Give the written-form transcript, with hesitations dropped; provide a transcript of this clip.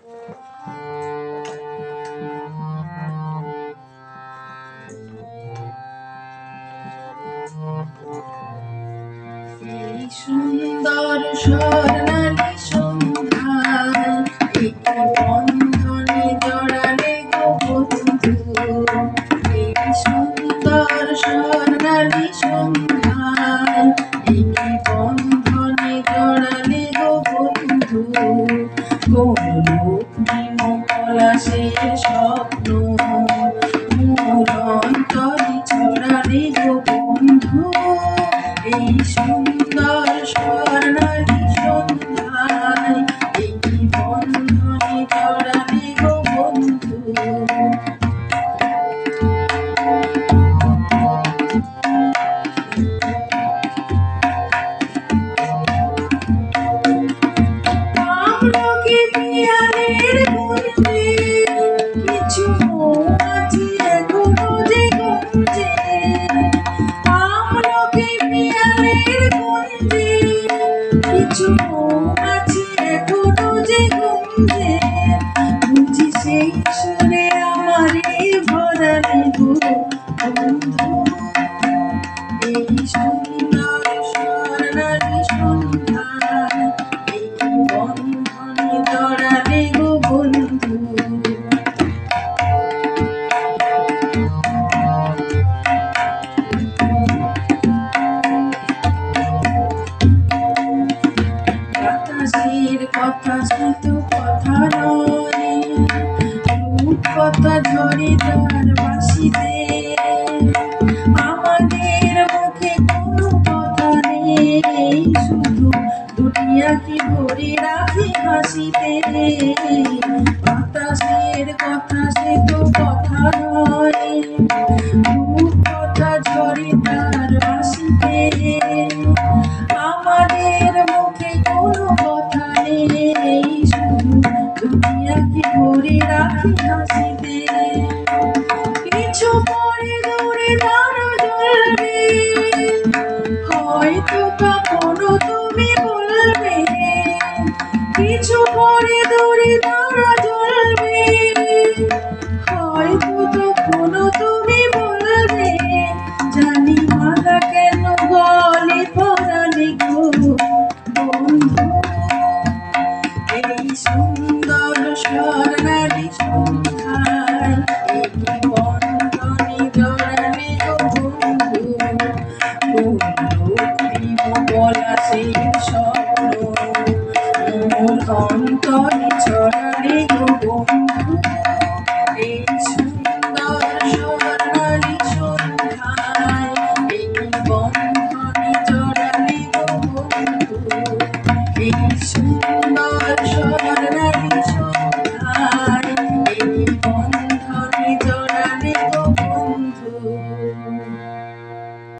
এই সুন্দর স্বর্ণালী সন্ধ্যায় একটি বন্ধনে জড়ালে গো বন্ধু। এই সুন্দর স্বর্ণালী সন্ধ্যায় একটি বন্ধনে জড়ালে গো বন্ধু। কোন লক্ষ্মী পলাশের স্বপ্ন মোর অন্তরে ছড়ালে গো বন্ধু। এই সুন্দর স্বর্ণালী সন্ধ্যায় একটি বন্ধনে জড়ালে গো বন্ধু। আমলকি পিয়ালের গন্ধে কিছু মৌমাছি এখনো যে গঞ্জে। আমলকি পিয়ালের গন্ধে কিছু মৌমাছি এখনো যে গঞ্জে। বুঝি সেই সুরে আমারে ভরালে গো বন্ধু। এই সুন্দর স্বর্ণালী সন্ধ্যায় একটি বন্ধনে জড়ালে গো বন্ধু। বাতাসের কথা শুধু কথা নয়, রূপকথা ঝরে তার বাঁশিতে। আমাদের মুখে কোনো কথা নেই, শুধু দুনিয়াকে ভরে রাখে হাসিতে। বাতাসের কথা সে তো কথা নয়, রূপকথা ঝরে তার বাঁশিতে। আমাদের মুখে কোনো কথা নেই, শুধু দুনিয়াকে ভরে রাখে হাসিতে। কিছু পরে দূরে তারা জ্বলবে, হয়তো কখনো তুমি বলবে। কিছু পরে দূরে তারা জ্বলবে, হয়তো কখনো তুমি বলবে। জানি মালা কেন গলে পরালে গো বন্ধু। এই সুন্দর স্বর্ণালী সন্ধ্যায় একটি বন্ধনে জড়ালে গো বন্ধু। পলাশের স্বপ্ন মোর অন্তরে ছড়ালে গো বন্ধু। এই সুন্দর স্বর্ণালী সন্ধ্যায় একটি বন্ধনে জড়ালে গো বন্ধু। এই